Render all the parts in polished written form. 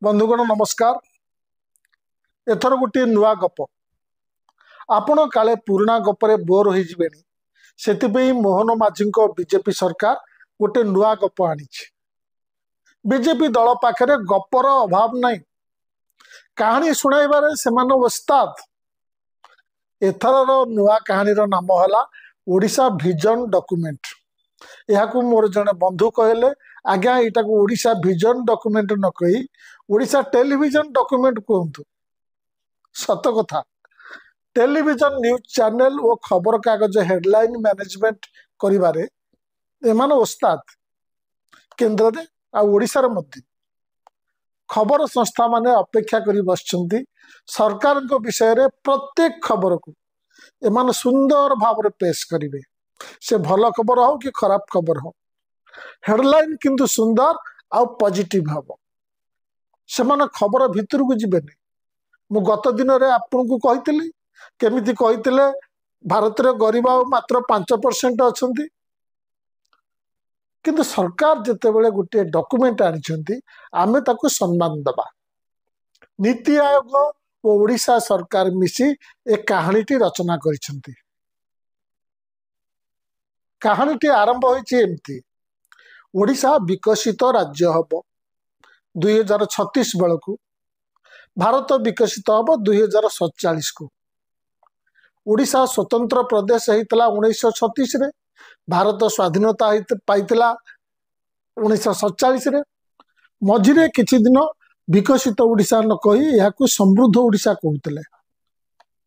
बंधुगण नमस्कार। एथर गोटे नुआ गप आपण काले पुराना गपरे बोर हो जिबेनी सेतिपई मोहन माझी बीजेपी सरकार गोटे नुआ गप आनी। बीजेपी दल पाखरे गपर अभाव नहीं, कहानी शुणाइबारे सेमान ओस्ताद। एथर नुआ कहानीर नाम है ओडिशा विजन डॉक्यूमेंट। यह मोर जड़े बंधु कहले आज्ञा यहाँ को ओडिशा विजन डॉक्यूमेंट न कही ओडिशा टेलीविजन डॉक्यूमेंट कहतु। सत कथा टेलीविजन न्यूज चैनल और खबर कागज हेडलाइन मैनेजमेंट करिबारे एमान ओस्ताद। केन्द्र में आशार मध्य खबर संस्था माने अपेक्षा करी बसचंती सरकार को विषय रे प्रत्येक खबर को एमान सुंदर भाव रे पेश करिवे। से भल खबर हो कि खराब खबर हो, हेडलाइन किंतु सुंदर आ पॉजिटिव हम। से खबर भितर को जीवेनि। मु गत दिन रे आपन को कही केमिति कही भारत रे गरीब मात्र 5% अछंती, किंतु सरकार जेते बेले गोटे डॉक्यूमेंट आनिछंती आमे ताको सम्मान दबा। नीति आयोग और ओडिशा सरकार मिसी ए कहानीटी रचना करिछंती। कहानीटी आरंभ होइछि एमती। ओडिशा विकसित राज्य हम 2036 बेलू, भारत विकसित हम 2047 को। ओडिशा स्वतंत्र प्रदेश होता 1936 रे, भारत स्वाधीनता पाइतिला 1947 रे। मझिरे किछि दिन विकसित ओडिशा न कही यह समृद्ध ओडिशा कहते।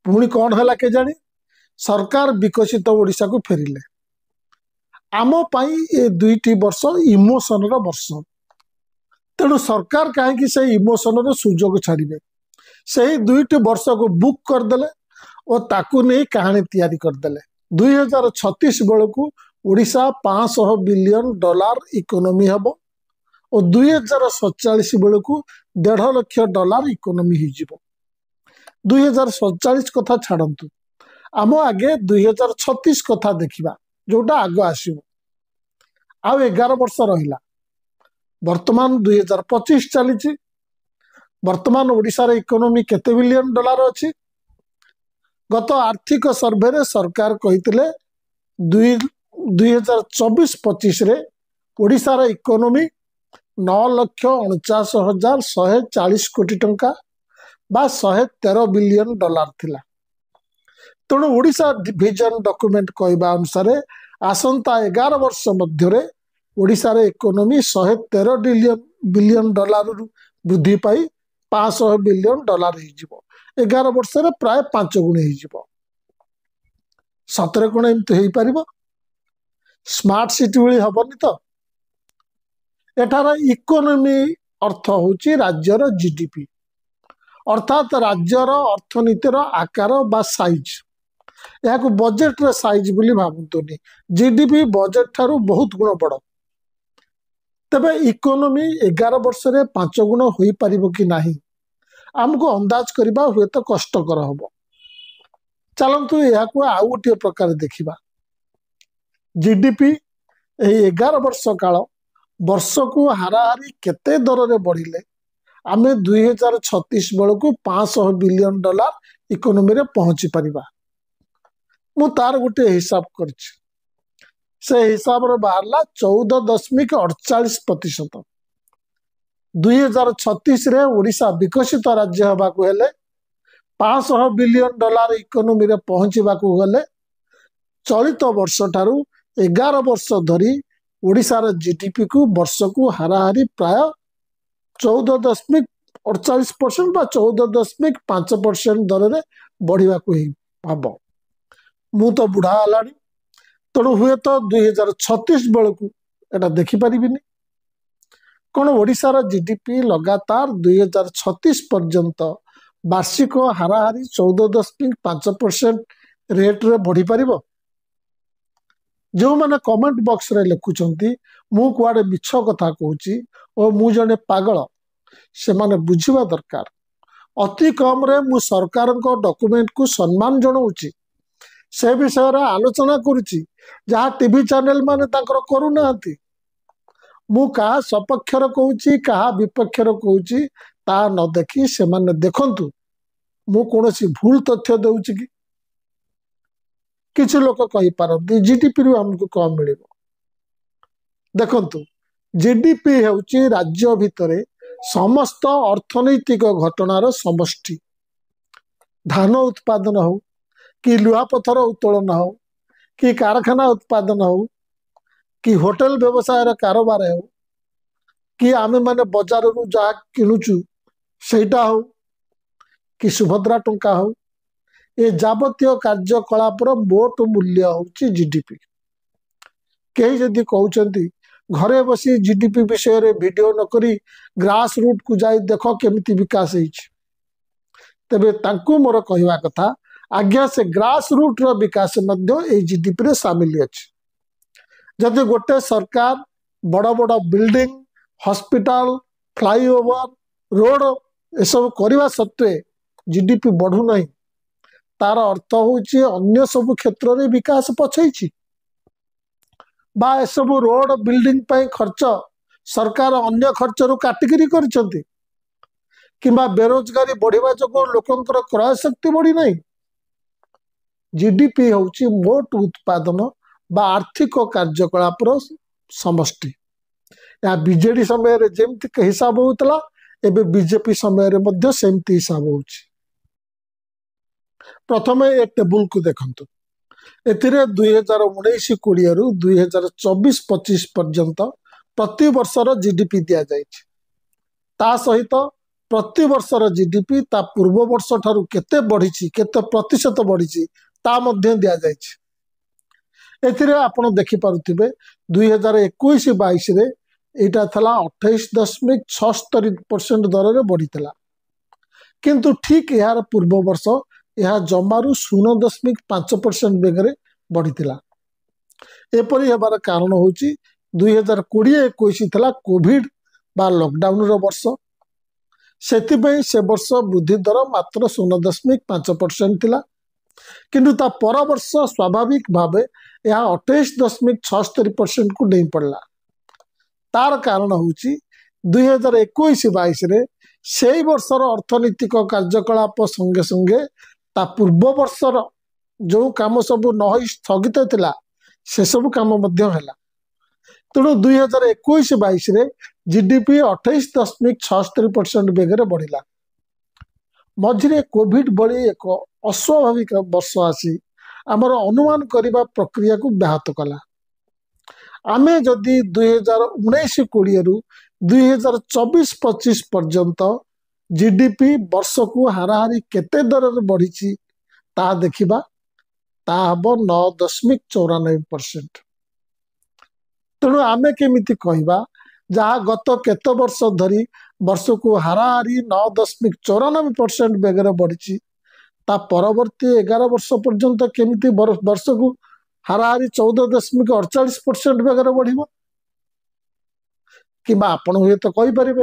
पुणी कौन है के जानी सरकार विकसित ओडिशा को फेरिले। आम पाई ए दुईटी वर्ष इमोशन वर्ष, तेणु सरकार कहीं से इमोशन सुजोग छाड़े से दुईटी वर्ष को बुक करदे और ताकू नहीं कहानी तैयारी करदे। 2036 बेलू ओडिशा $500 बिलियन इकोनॉमी हम और 2047 बेलू $1.5 लाख इकोनॉमी हो। 2047 कथा छाड़ू, आम आगे 2036 कथा देखा जोटा आग आसो। आउ 11 वर्ष रहा। वर्तमान 2025 चली। वर्तमान ओडिशार इकोनॉमी केते बिलियन डॉलर अच्छी। गत आर्थिक सर्वे रे सरकार कहितिले 2024-25 रे ओडिशार इकोनॉमी 9,49,140 कोटी टंका बा $113 बिलियन थिला। तेणु ओडिशा विजन डॉक्यूमेंट कहवा अनुसार आसंता 11 वर्ष मध्य ओडिशार इकोनॉमी $113 बिलियन रु वृद्धि पाई $500 बिलियन हो। 11 वर्ष प्राय 5 गुणे हो। सतरे कौन एमती हो पार? स्मार्ट सिटी भाई हेनी तो। एठार इकोनॉमी अर्थ होची राज्यर जीडीपी, अर्थात राज्यर अर्थनीतिर आकार बा साइज। यह बजेट रे साइज बोली भावतुनि, जीडीपी बजेट ठारू बहुत गुण बड़। तेबे इकोनॉमी 11 वर्ष रे 5 गुण हो पार कि नहीं आमको अंदाज करबा हुए तो कष्टकर हम। चलतु यह आउ गोटे प्रकार देखा। जीडीपी 11 वर्ष काल वर्ष को हाराहारी केते दर रे बढ़िले आमे 2036 बेलू $500 बिलियन इकोनॉमी रे पहुंची परिबा। मु तार गोटे हिसाब करछि, से हिसाब रे बाहरला 14.48%। 2036 रे ओडिशा विकसित राज्य हवा को हेले $500 बिलियन इकोनॉमी रे पहुंचीबा को गले चलित वर्ष ठारू 11 वर्ष धरी ओडिशार जीडीपी को वर्ष को हाराहारी प्राय 14.48% बा 14.5% दर रे बढ़िबा को भाव। मु तो बुढ़ा हलानी, तेणु हुए तो 2036 बेलू एटा देखी पारिबिनी। कौन ओडिशार जीडीपी लगातार 2036 पर्यंत वार्षिक हाराहारी 14.5% रेट रे बढ़ी पारिबो? जो माने कमेंट बॉक्स रे लिखुचंती मु कुआडे मिछ कथा कहूची और मु जने पागल, से माने बुझिबा दरकार। अति कम रे मु सरकार को डॉक्यूमेंट को सम्मान जनाऊची, से विषय रे आलोचना करुची जहाँ टीवी चैनल माने तांकर करू नाहंती। मु कहा सपक्षर कहूची कहा विपक्षर कहूची ता न देखी से माने देखंतु मु कोनोसी भूल तथ्य दउछि कि किछि लोक कहि पारନ୍ତି जीडीपी रु हमकु कम मिलिबो। देखंतु जीडीपी हेउछि राज्य भितरे समस्त अर्थनैतिक घटनार समष्टि। धान उत्पादन हो कि लुहापथर उत्तोलन हो कि कारखाना उत्पादन हो कि होटल व्यवसाय कारोबार हो कि आमे माने बाजार रु जा किनुचु सेटा हो कि सुभद्रा टंका हो ए जावतीय कार्यकलापर मोट मूल्य होची जीडीपी। कई जदि कहउचंती घरे बसी जीडीपी विषय रे वीडियो न करी ग्रास रूट को जाई देखो केमिति विकास होईछि तबे तांकु मोर कहवा कथा आज्ञा से ग्रास रूट रो विकास मध्य ए जीडीपी रे शामिल अछि। जदि गोटे सरकार बड़ बड़ बिल्डिंग हॉस्पिटल फ्लाईओवर रोड ए सब करवा सत्वे जीडीपी बढ़ु नहीं तार अर्थ होची अन्य सब क्षेत्र रे विकास पछैछि बा ए सब रोड बिल्डिंग पई खर्च सरकार अन्य खर्च रु काटिगिरी करछंती किंबा बेरोजगारी बढ़िबा जको लोकंकर क्रय शक्ति बढ़ी नहीं। जीडीपी होची मोट उत्पादन बा आर्थिक कार्यकलापर समष्टि। या बीजेडी समय रे जेमति के हिसाब होतला एबे बीजेपी समय रे मध्य सेमति हिसाब होची। प्रथमे ए टेबुल को देखंतु एथिरे 2019-20 रु 2024-25 पर्यंत प्रति वर्षर जीडीपी दिया जायछि। ता सहित प्रति वर्षर जीडीपी ता पूर्व वर्ष ठारू केते बढ़िछि केते प्रतिशत बढ़िछि ता मध्य दिया जायछि। एथिरे आपण देखि पारुथिबे 2021-22 रे एटा थला 28.76% दर रे बढ़ितला किंतु ठीक यार पूर्व वर्ष यह जमारू 0.5% बेगरे बढ़ितला। एपरि हेबार कारण होची 2020-21 थला कोविड बा लॉकडाउन रो वर्ष सेतिबे से वर्ष वृद्धि दर मात्र 0.5% थिला किंतु ता पर वर्ष स्वाभाविक भावे यह 28.76% को डेई पड़ला। तार कारण होची 2021-22 रे सेई वर्षर अर्थनैतिक कार्यकलाप संगे संगे ता पूर्व वर्षर जो काम सब नई स्थगित थिला से सब काम मध्य हैला। तेणु 2021-22 रे जीडीपी 28.76% बेगरे बढ़िला। मझिरे कोविड भली एक अस्वाभाविक वर्ष आसी आमर अनुमान करिबा प्रक्रिया को व्याहत कला। आमे जदि 2019-20 रु 2024-25 पर्यंत जीडीपी वर्ष को हाराहारी केते दर रे बढ़िछि ता देखिबा ता हबो 9.94%। तेणु आमे केमिति कहिबा जहा गत केते वर्ष धरी वर्ष को हाराहारी 9.94% बेगरे बढ़िछि ता परवर्ती 11 वर्ष पर्यंत केमिति वर्ष को हाराहारी 14.48% बेगरे बढ़िबो कि आपण हुए तो कहि परिबे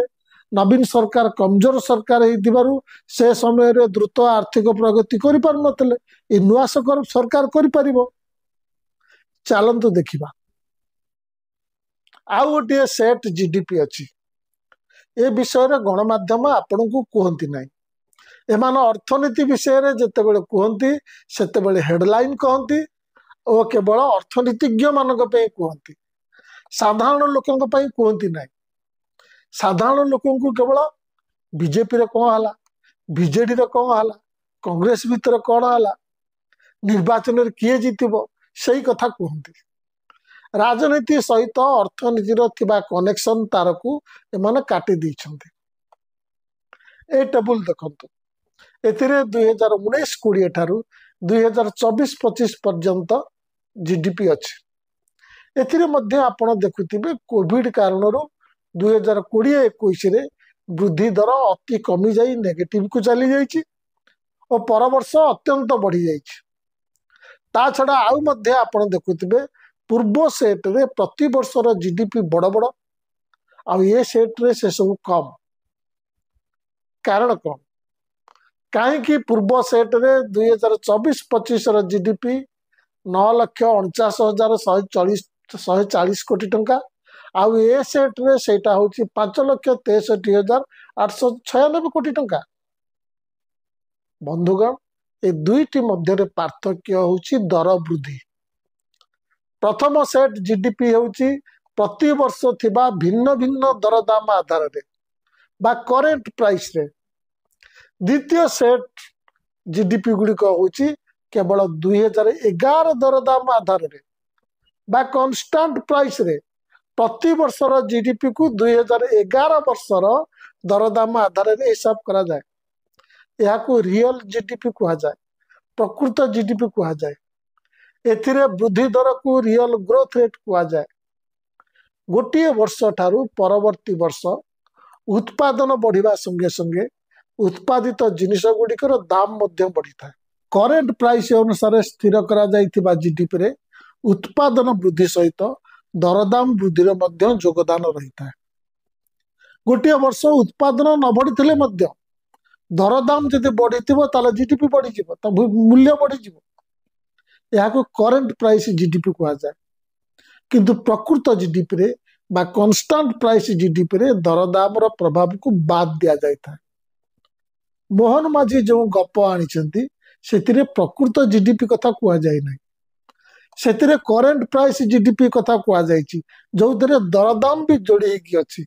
नवीन सरकार कमजोर सरकार हेतिबारु से समय रे द्रुत आर्थिक प्रगति करि पार नतले ए नुआ सरकार करि परिबो। चलंतु देखिबा आउ गोटे सेट जीडीपी अछि ए विषय रे गणमाध्यम आपण को कहंती नाही एमान अर्थनीति विषय रे जते बेले कहंती सेते बेले हेडलाइन कहंती ओ केवल अर्थनीतिज्ञ मानक पे कहंती साधारण लोकंक पे कहंती नाही। साधारण लोकन को केवल बीजेपी रे कोन हला बीजेडी रे कोन हला कांग्रेस भीतर कोन हला निर्वाचन रे किए जीतिबो सही कथा कहंती। राजनीति सहित अर्थनीति रो थिबा कनेक्शन तार को एमाने काटी दैछंती। ए टेबुल देखंतु एथिरे 2019-20 ठारू 2024-25 पर्यंत जीडीपी अछि। एथिरे मध्य आपण देखुथिबे कोविड कारणरो 2020-21 रे वृद्धि दर अति कमी जाई नेगेटिव को चली जाइछि और पर वर्ष अत्यंत बढ़ी जाइछि। ता छडा आउ मध्य आपण देखुथिबे पूर्व सेट रे प्रति वर्षर जीडीपी बड़ बड़ आ ये सेट रे से सब कम। कारण कौन कहीं कि पूर्व सेट रे 2024-25 र जीडीपी 9,49,140 कोटी टंका आउ ए सेट रे सेटा होची 5,63,896 कोटी टंका। बंधुगण ए दुईटी मध्य पार्थक्य होची दर वृद्धि। प्रथम सेट जीडीपी होची प्रति वर्ष थिबा भिन्न भिन्न दरदाम आधार रे बा करेंट प्राइस रे। द्वितीय सेट जीडीपी गुड़िक होची केवल 2011 दरदाम आधार रे बा कांस्टेंट प्राइस रे प्रति वर्षर जीडीपी को 2011 वर्षर दरदाम आधार रे हिसाब करा जाए। यह को रियल जीडीपी कहा जाए, प्रकृत जीडीपी कहा जाए। एथिरे वृद्धि दर को रियल ग्रोथ रेट कहा जाए। गोटे वर्ष ठारू परवर्ती वर्ष उत्पादन बढ़िबा संगे संगे उत्पादित जिनिस गुड़िकर दाम मध्य बढ़ी था। करेंट प्राइस अनुसार स्थिर करा जाइथिबा जीडीपी रे उत्पादन वृद्धि सहित दरदाम वृद्धि मध्य योगदान रही था। गोटे वर्ष उत्पादन न बढ़ी मध्य दरदाम जदि बढ़ी ताले जीडीपी बढ़ी जीवो, मूल्य बढ़ी जीवो। यह को करेंट प्राइस जीडीपी कहा जाए। किंतु प्रकृत जीडीपी रे बा कांस्टेंट प्राइस जीडीपी रे दरदाम रो प्रभाव को बाद दिया जाय था। मोहन माझी जो गप आनिचंती सेतिरे प्रकृत जीडीपी कथा कहा जाय नै, सेतिरे करेंट प्राइस जीडीपी कथा कहा जायछि, जो दरे दरदाम भी जोड़ी हेकी अछि।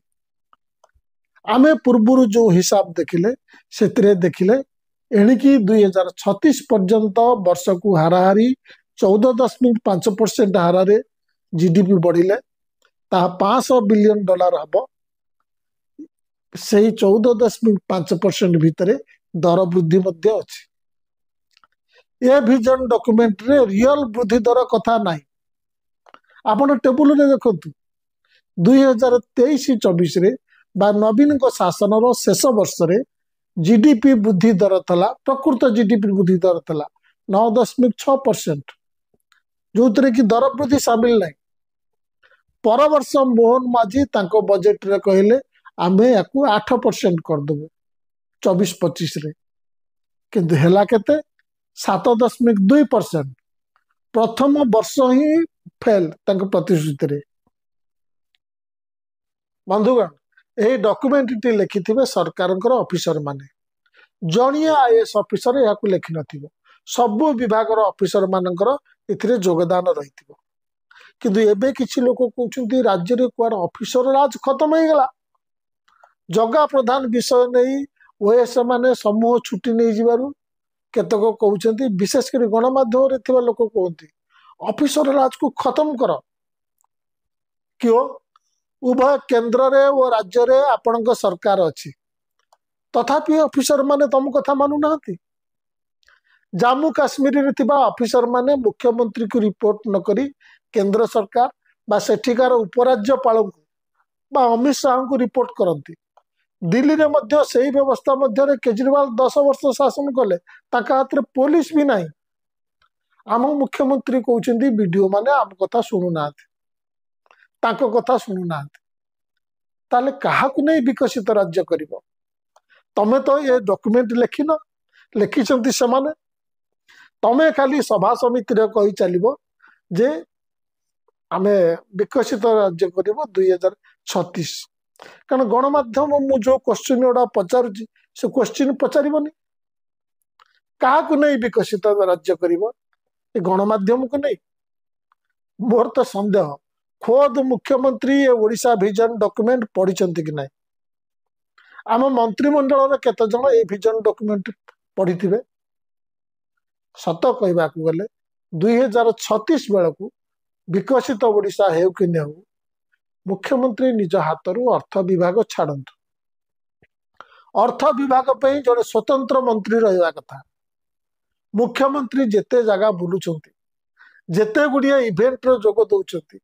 आमे पूर्वरु जो हिसाब देखिले सेतिरे देखिले एणिकी 2036 पर्यंत वर्ष को हाराहारी 14.5% हारे जीडीपी बढ़िले ता 500 बिलियन डॉलर हबो। सेही 14.5% भितरे दर वृद्धि मध्य अछि। ए विजन डॉक्यूमेंट रे रियल वृद्धि दर कथा नाही। आपण टेबुल रे देखंतु 2023-24 रे बा नवीन को शासन रो शेष वर्ष रे जीडीपी वृद्धि दर थला, प्रकृत जीडीपी वृद्धि दर थला 9.6%, जो कि दर वृद्धि शामिल नहीं। पर वर्ष मोहन माझी तांको बजेट रे कहले आमे याकू 8% कर देबो 24-25 रे, किंतु हेला केते 7.2%। प्रथम वर्ष ही फेल तांको प्रतिश्रुति रे। बंधुगण यही डॉक्यूमेंट टी लिखिथिबे सरकारଙ୍କର ऑफिसर माने, जणिया आईएएस ऑफिसर याकू लिखि नथिबो। सबु विभाग रो ऑफिसर मानकर इथिरे योगदान रहिथिबो। किंतु एबे किछि लोक कहउछन्ती राज्य रे कुआर ऑफिसर राज खत्म हो गला। जगा प्रधान विषय नहीं ओएस माने समूह छुट्टी नहीं जिबारु केतक कहउछन्ती, विशेष कर गणमाध्यम रे थिबा लोक कहउती ऑफिसर राज को खत्म कर। क्यों? उभय केंद्र रे और राज्य रे आपनक सरकार अछि, तथापि ऑफिसर माने तम कथा मानु नाहंती। जम्मू काश्मीर रे थिबा ऑफिसर माने मुख्यमंत्री को रिपोर्ट न करी केंद्र सरकार बा सेठिकार उपराज्यपाल को बा अमित शाह को रिपोर्ट करती। दिल्ली रे मध्य सही व्यवस्था मध्य रे केजरीवाल 10 वर्ष शासन कले, ताका हाथ रे पुलिस भी नाही। आम मुख्यमंत्री कहउछन्ती वीडियो माने आम कथा सुनु नाहंती, ताको कथा सुनु नाहंती। ताले काहाकु नै विकसित राज्य करिवो? तमे तो ये डॉक्यूमेंट लिखिन, लिखिछन्ती समाने। तमे खाली सभा समिति रे कहि चलिबो जे आमे विकसित राज्य करिवो 2036। कारण गणमाध्यम मु जो क्वेश्चन गुड़ा पचारुची से क्वेश्चन पचारिबनी काहाकु नै विकसित राज्य करिवो, ए गणमाध्यम को नै। मोर तो संदेह खोद मुख्यमंत्री ए ओडिशा विजन डॉक्यूमेंट पढ़िछन्ती कि नै। आम मंत्रिमंडल केते जन ए विजन डॉक्यूमेंट पढ़िथिबे? सत कहबाकू गले 2036 बेलकू विकसित ओडिशा हेउ कि नै, मुख्यमंत्री निज हाथरू अर्थ विभाग छाड़तु। अर्थ विभाग पे जड़े स्वतंत्र मंत्री रहा कथा। मुख्यमंत्री जेते जगह बुलुचंती, जेते गुड़िया इवेंट रो जोग दउचंती,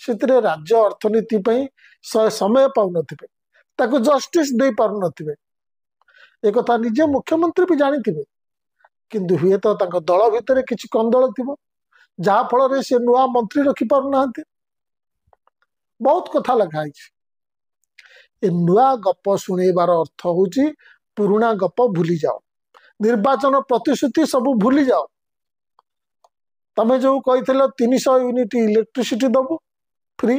सेतिरे राज्य अर्थनीति पई समय पाउनथिबे, ताको जस्टिस दे पारुनथिबे। ए कथा निजे मुख्यमंत्री भी जानिथिबे, किंतु हुए तो ताको दल भितरे किछि कंदल थिबो, जहा फल रे से नुआ मंत्री रखि पारु नाहंती। बहुत कथा लखाई। ए नुआ गप शुणेबार अर्थ होची पुराना गप भूली जाओ, निर्वाचन प्रतिश्रुति सब भूली जाओ। तमे जो कही 300 यूनिट इलेक्ट्रिसिटी दबो फ्री,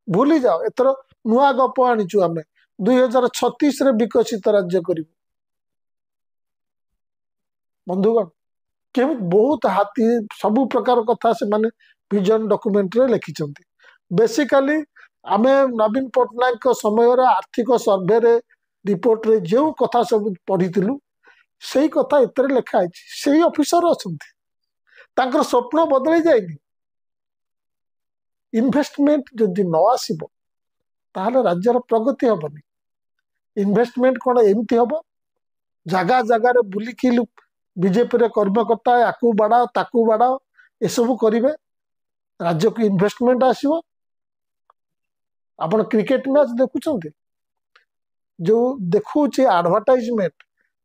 भूली जाओ एथर नुआ गप आनीचु आमे 2036 रे विकसित राज्य करिबु बंधुगण के बहुत हाथी सबु प्रकार कथा से माने विजन डॉक्यूमेंट रे लिखिचंती बेसिकली आमे नवीन पटनायक को समय रे आर्थिक सर्वे रे रिपोर्ट रे जो कथा सब पढ़िथिलु सेही कथा एतरे लिखा है सेही ऑफिसर अछंती तांकर स्वप्न बदली जाइनी इन्वेस्टमेंट जदि न आसीबो ताहले राज्यर प्रगति हबनी इन्वेस्टमेंट कोन एमती हबो जगह जगह रे बुलिकी बीजेपी रे कर्मकर्ता याकू बाड़ाओ ताकू बाड़ाओ ए सब करिवे राज्य को इन्वेस्टमेंट आसीबो आपण क्रिकेट मैच देखुछंती जो देखुची एडवर्टाइजमेंट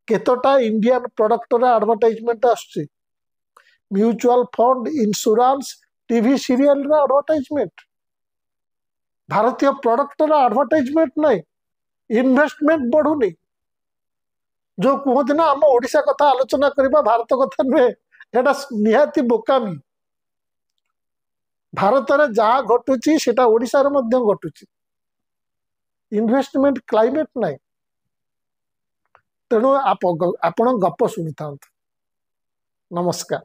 केतोटा इंडियन प्रोडक्ट रे एडवर्टाइजमेंट आछी mutual fund insurance TV serial रे एडवर्टाइजमेंट भारतीय प्रोडक्ट रे एडवर्टाइजमेंट नहीं इन्वेस्टमेंट बढ़ुनी जो कहते ना आम ओडिशा कथा आलोचना करबा भारत कथा नुहे एटा निहाती बोकामी भारत रे जहाँ घटुची सेटा ओडिशा रे मध्य घटुची इन्वेस्टमेंट क्लाइमेट नहीं तेणु आपण गप शुणी था नमस्कार।